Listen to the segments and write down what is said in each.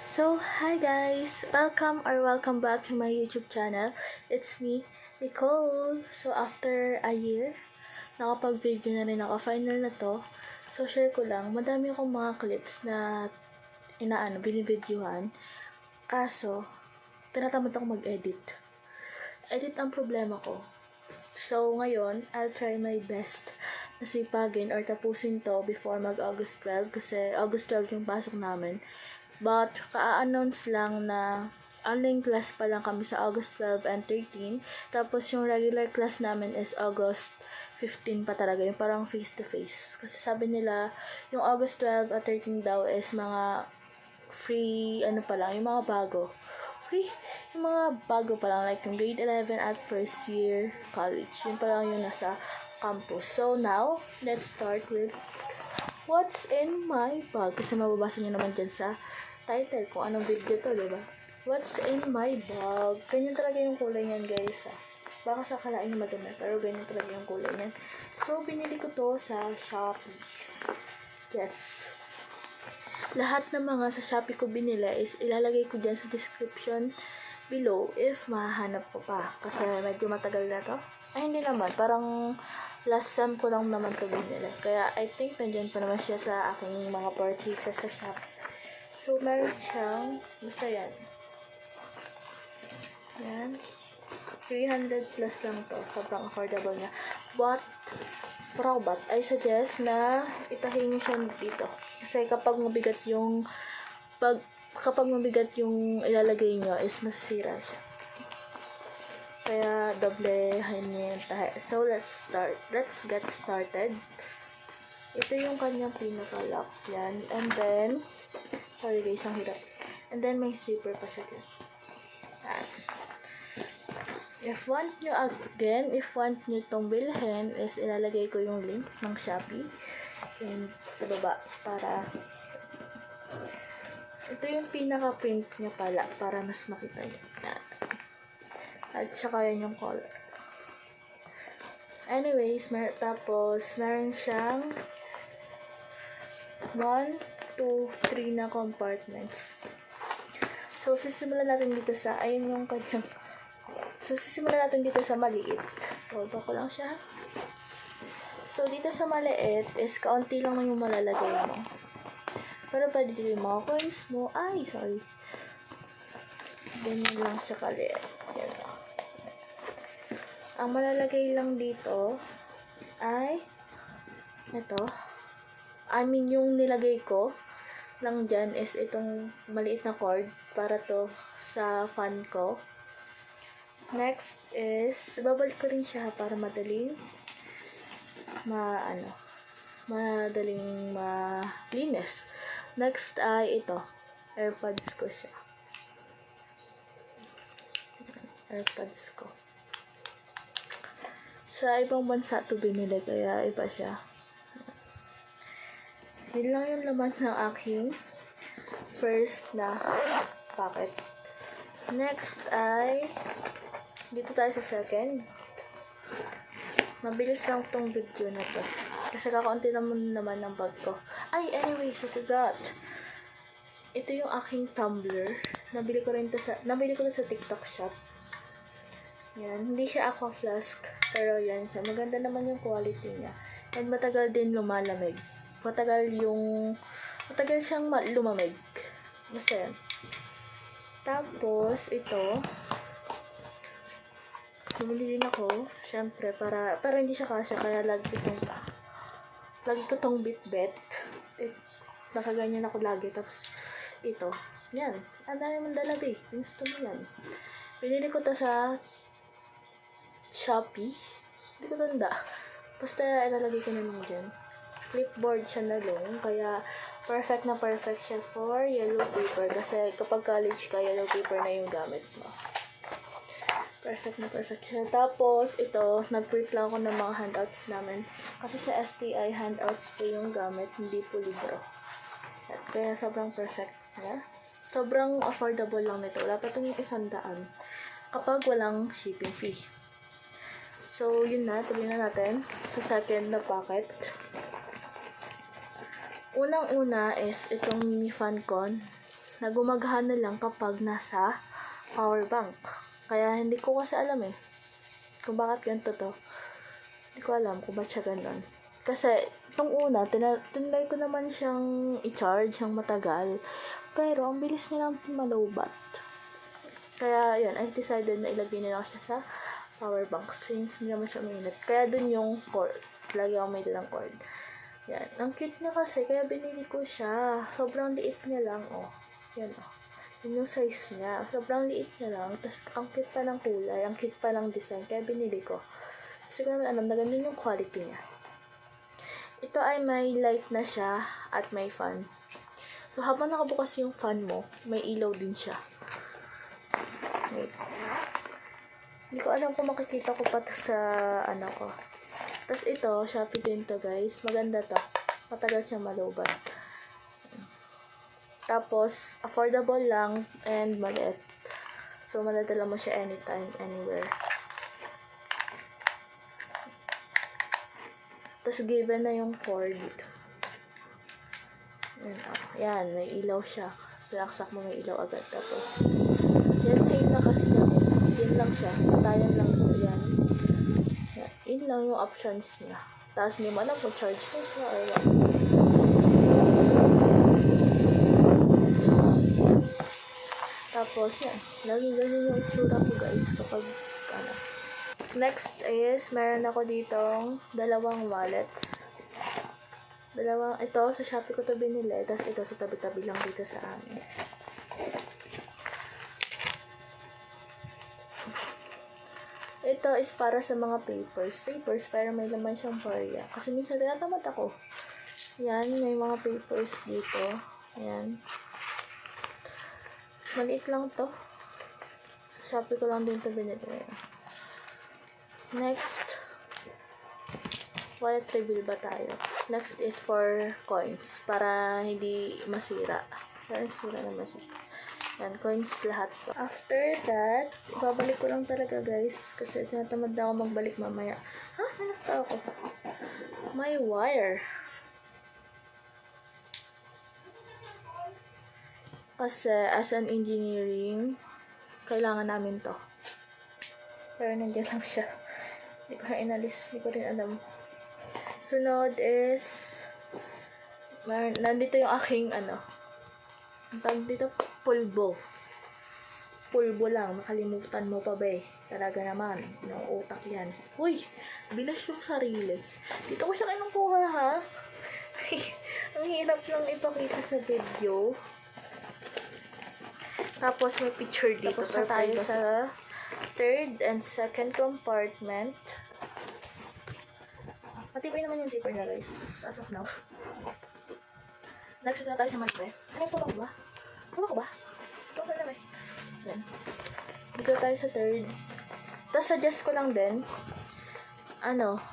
So, hi guys! Welcome back to my YouTube channel. It's me, Nicole. So, after a year, nakapag-video na rin ako. Final na to. So, share ko lang. Madami akong mga clips na binivideohan. Kaso, tinatamad ako mag-edit. Edit ang problema ko. So, ngayon, I'll try my best na sipagin or tapusin to before mag-August 12 kasi August 12 yung pasok namin. But, ka-announce lang na online class pa lang kami sa August 12 and 13. Tapos, yung regular class namin is August 15 pa talaga. Yung parang face-to-face. Kasi sabi nila, yung August 12 at 13 daw is mga free, yung mga bago. Free? Yung mga bago pa lang. Like, yung grade 11 at first year college. Yun pa lang yung nasa campus. So, now, let's start with what's in my bag. Kasi mababasa nyo naman dyan sa title kung anong video to, diba? What's in my bag? Ganyan talaga yung kulay niyan, guys, ha? Baka sakalain na madumi, pero ganyan talaga yung kulay niyan. So, binili ko to sa Shopee. Yes. Lahat ng mga sa Shopee ko binili is ilalagay ko dyan sa description below if mahanap ko pa. Kasi medyo matagal na to. Ay, hindi naman. Parang last sem ko lang naman to binili. Kaya, I think nandyan pa naman siya sa aking mga purchases sa Shopee. So, meron siyang, basta yan. Yan. 300 plus lang to. Sobrang affordable niya. But I suggest na itahin niyo siya dito. Kasi kapag mabigat yung ilalagay niyo is masisira siya. Kaya doblehan niyo yung tahe. So, let's get started. Ito yung kanyang pinaka-lock. Yan. And then, sorry guys, ang hirap. And then, may zipper pa siya dyan. Yan. If want nyo tong bilhin, is ilalagay ko yung link ng Shopee sa baba para ito yung pinaka-print niya pala para mas makita nyo. Yan. At saka yan yung color. Anyways, meron siyang 1, 2, 3 na compartments. So, sisimulan natin dito sa maliit. Baba ko lang siya. So, dito sa maliit is kaunti lang yung malalagay mo. Pero pwede dito yung mga coins mo. Ay, sorry. Ganyan lang siya kaliit. Yan. Ang malalagay lang dito ay ito. Yung nilagay ko lang dyan is itong maliit na cord para to sa fan ko. Next is, babalik ko rin siya para madaling malinis. Next ay ito. AirPods ko siya. AirPods ko. Sa ibang bansa to binili, kaya iba siya. Yun lang yung laman ng aking first na packet. Next ay dito tayo sa second. Mabilis lang tong video na to. Kasi kakaunti naman ng bag ko. Ay, anyways, I forgot. Ito yung aking tumbler. Nabili ko to sa TikTok shop. Yan. Hindi siya aqua flask. Pero yan siya. Maganda naman yung quality niya. And matagal din lumalamig. Matagal siyang lumamig. Basta yan. Tapos, ito. Bumili din ako. Syempre, para hindi siya kasya. Kaya lagi ko tong bit-bet. Nakaganyan ako lagi. Tapos, ito. Yan. Ang dami mong dala, babe. Gusto mo yan. Binili ko to sa Shopee. Hindi ko tanda. Basta, ilalagay ko na lang dyan. Clipboard siya na long, kaya perfect siya for yellow paper kasi kapag college ka, yellow paper na yung gamit mo. Perfect siya. Tapos, ito, nag-print lang ako ng mga handouts namin kasi sa STI, handouts po yung gamit, hindi po libro. At kaya sobrang perfect niya. Sobrang affordable lang nito. Wala pa itong 100 kapag walang shipping fee. So, yun na. Tuloy na natin sa second na packet. Unang-una is itong mini fan ko na gumagana lang kapag nasa power bank. Kaya hindi ko kasi alam kung bakit ganito to. Hindi ko alam kung ba't siya ganun. Kasi, itong una, tinry ko naman siyang i-charge ng matagal. Pero, ang bilis niya lang malobat. Kaya, yun, I decided na ilagay nila siya sa power bank since hindi naman siya mainit. Kaya, dun yung cord. Lagi ako may dalang cord. Yan. Ang cute niya kasi, kaya binili ko siya. Sobrang liit niya lang, Yan, Yun yung size niya. Sobrang liit niya lang. Tapos, ang cute pa ng kulay. Ang cute pa ng design. Kaya, binili ko. Kasi ko naman alam na ganun yung quality niya. Ito ay may light na siya at may fan. So, habang nakabukas yung fan mo, may ilaw din siya. Wait. Hindi ko alam kung makikita ko pa to sa ko. Tapos ito, Shopee din to guys. Maganda to. Matagal siyang malubat. Tapos, affordable lang and maliit. So, madadala mo siya anytime, anywhere. Tapos, given na yung cord. Yan, may ilaw siya. Sinaksak mo, may ilaw agad. Tapos, yan ay lakas niya. Yan lang siya. Patayan lang siya. Yan. Yun lang yung options niya. Tapos, hindi mo alam kung charge mo siya or what. Tapos, yan. Laging ganyan yung itsura ko, guys. Kapag, Next is, meron ako ditong dalawang wallets. Ito, sa Shopee ko to binili. Tapos, ito sa tabi-tabi lang dito sa amin. Ito is para sa mga papers, pero may laman siyang barya. Kasi minsan tinatamad ako. Yan, may mga papers dito. Yan. Maliit lang to. Sa Shopee ko lang din to binili. Next, wallet reveal ba tayo? Next is for coins, para hindi masira. Para masira naman siya. Yan, coins lahat to. After that, babalik ko lang talaga guys, kasi tinatamad na ako magbalik mamaya. Hanap ako. May wire. Kasi as an engineering, kailangan namin to. Pero nandiyan lang siya. Hindi ko na inalis. Hindi ko rin alam. Sunod is, nandito yung aking, ang tawag dito, pulbo. Pulbo lang. Makalimutan mo pa ba Talaga naman. Ng utak yan. Uy! Binas yung sarili. Dito ko siya kinukuha, ha? Ang hirap lang ipakita sa video. Tapos may picture dito. Tapos na tayo sa third and second compartment. Matibay naman yung zipper na guys, as of now. Next na tayo sa malpe. Ano po ba? Ano ko ba? Ito ko na Yan. Dito tayo sa third. Tapos suggest ko lang din,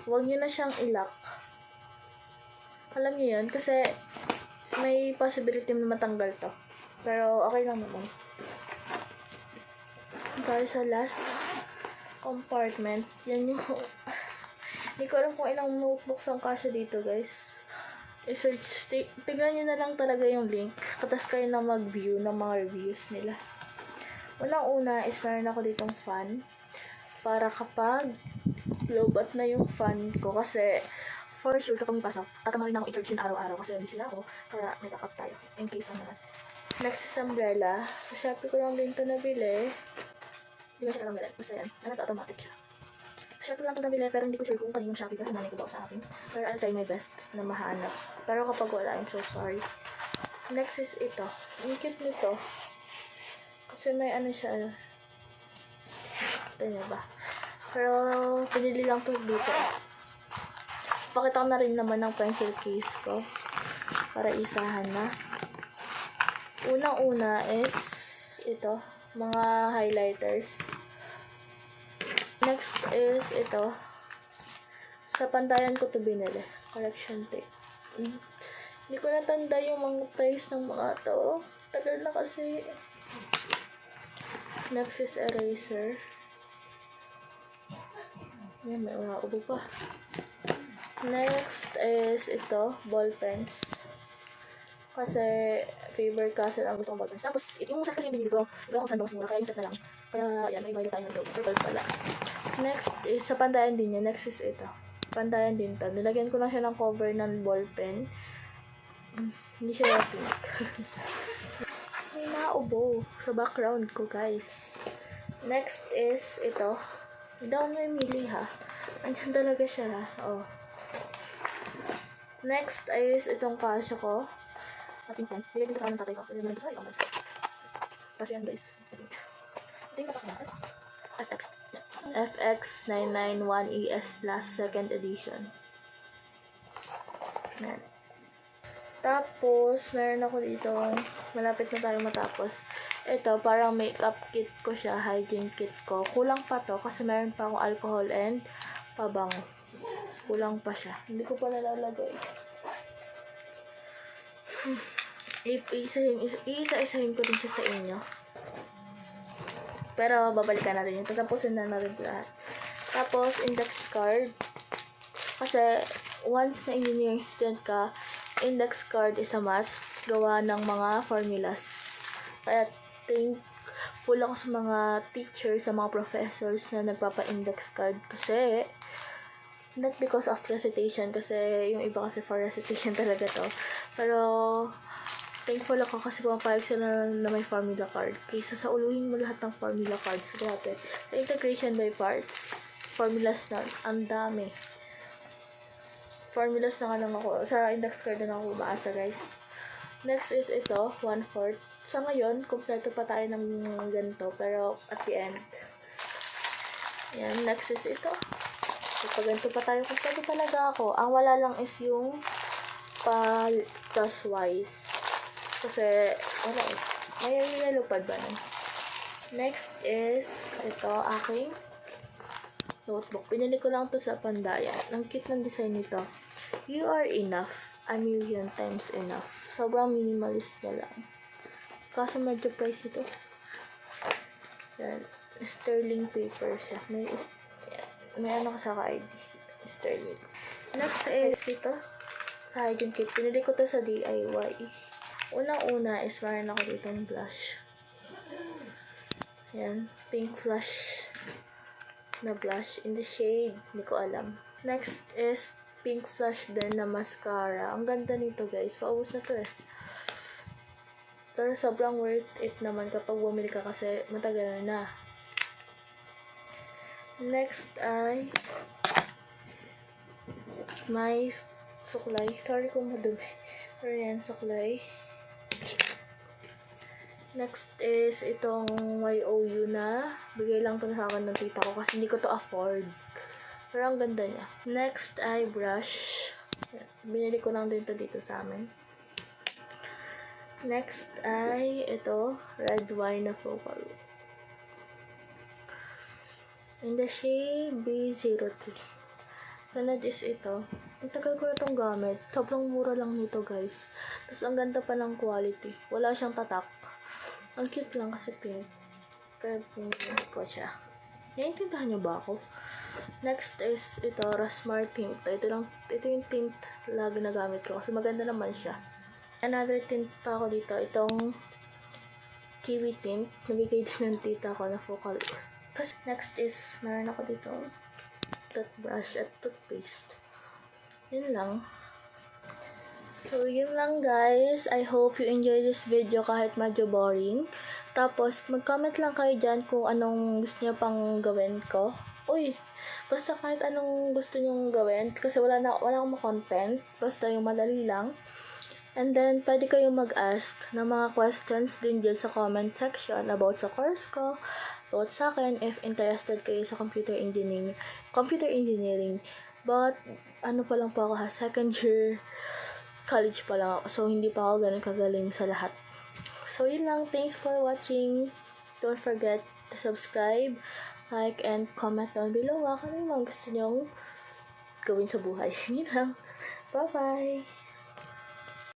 huwag nyo na siyang i-lock. Alam nyo yun, kasi may possibility na matanggal to. Pero okay lang naman. Tayo sa last compartment. Yan yung hindi ko alam kung ilang notebooks ang kasya dito guys. I-search. Tignan nyo na lang talaga yung link. Tapos kayo na mag-view ng mga reviews nila. Unang-una is meron ako ditong fan. Para kapag lobat na yung fan ko. Kasi for sure kapag pasok, tatamarin ako i-charge yun araw-araw. Kasi busy na ako. Kaya may backup tayo. In case naman. Next is umbrella. Sa Shopee ko lang din ito nabili. Hindi ko siya lang bili. Basta yan. Automatic siya. Shopee lang ito nabili, pero hindi ko sure kung kanino yung Shopee kasi nanay ko daw sa akin. Pero I'll try my best na mahanap. Pero kapag wala, I'm so sorry. Next is ito. Ang cute nito. Kasi may siya. Ito niya ba? Pero pinili lang ito dito. Pakita ko na rin naman ng pencil case ko. Para isahan na. Unang-una is ito. Mga highlighters. Next is ito. Sa pantayan ko to binili. Collection tape. Hindi ko natanda yung mga price ng mga to. Tagal na kasi. Next is eraser. Yan, may mga ubo pa. Next is ito. Ball pens. Kasi Faber Castle ang gusto kong ballpens. Tapos, yung set kasi yung binili ko, iba akong sandong simula, kaya yung set na lang. Kaya, yan, may violet tayo ng purple pala. Next is, sa pandayan din yun. Next is ito. Pandayan din to. Nilagyan ko lang siya ng cover ng ballpen. Hindi siya pink. May naubo sa background ko, guys. Next is ito. Hindi ako namimili, ha. Andyan talaga siya, ha. Oh. Next is itong kasya ko. Ating pen. Nilagyan ko sa ng tatay ko. Nilagyan ko sa iyo. Kasi yan, guys. Ito yung tatak na FX991ES Plus 2nd edition. Yan. Tapos, meron ako dito, malapit na tayo matapos. Ito, parang makeup kit ko siya, hygiene kit ko. Kulang pa to kasi meron pa akong alcohol and pabango. Kulang pa siya. Hindi ko pa nalalagay. Isa-isahin ko din siya sa inyo. Pero, babalikan natin yun. Tatapusin na natin lahat. Tapos, index card. Kasi, once na engineering student ka, index card is a must. Gawa ng mga formulas. Kaya, thankful ako sa mga teachers, sa mga professors na nagpapa-index card. Kasi, not because of recitation. Kasi, yung iba kasi for recitation talaga to. Pero, thankful ako kasi pumapayag sila na may formula card. Kaysa sa uluhin mo lahat ng formula cards. Grabe. Sa integration by parts, formulas na, ang dami. Formulas na nga lang ako. Sa index card na ako umaasa, guys. Next is ito, 1/4. Sa ngayon, kompleto pa tayo ng ganito. Pero, at the end. Yan, next is ito. Kapag ganito pa tayo, kompleto talaga ako. Ang wala lang is yung pa-crosswise. Kasi, wala eh. May nilupad ba nun? Next is, ito, aking notebook. Pinili ko lang to sa Pandayan. Ang cute ng design nito. You are enough. A million times enough. Sobrang minimalist na lang. Kaso medyo price ito. Yan. Sterling paper siya. May ano ka sa ID. Sterling. Next is ito. Sa hygiene kit. Pinili ko to sa DIY. Unang-una is meron ako dito ng blush. Yan. Pink flush na blush in the shade. Hindi ko alam. Next is pink flush din na mascara. Ang ganda nito, guys. Paubos na to eh. Pero sobrang worth it naman kapag bumili ka kasi matagal na. Next ay may suklay. Sorry kung madumi. Pero yan, suklay. Next is itong YOU na. Bigay lang to sa akin ng tita ko kasi hindi ko to afford. Pero ang ganda niya. Next ay brush. Binili ko lang din to dito sa amin. Next ay ito, red wine na focal. In the shade B03. Sunod is ito. Ang tagal ko na itong gamit. Sobrang mura lang nito, guys. Tapos ang ganda pa ng quality. Wala siyang tatak. Ang cute lang kasi pink. Kaya pinili ko siya. Naiintindihan niyo ba ako? Next is ito, Rasmar tint. Ito yung tint lagi na gamit ko kasi maganda naman siya. Another tint pa ako dito. Itong kiwi tint. Nabigay din ng tita ko na focal. Tapos next is, meron ako dito toothbrush at toothpaste. Yun lang. So, yun lang, guys. I hope you enjoy this video kahit medyo boring. Tapos, mag-comment lang kayo dyan kung anong gusto niyo pang gawin ko. Uy! Basta kahit anong gusto nyong gawin. Kasi wala akong content. Basta yung madali lang. And then, pwede kayong mag-ask ng mga questions din dyan sa comment section about sa course ko, about sa akin, if interested kayo sa computer engineering. But, ano pa lang po ako ha, second year college pa lang ako. So, hindi pa ako ganun kagaling sa lahat. So, yun lang. Thanks for watching. Don't forget to subscribe, like, and comment down below. Kung ano yung mga gusto nyong gawin sa buhay. Yun lang. Bye-bye!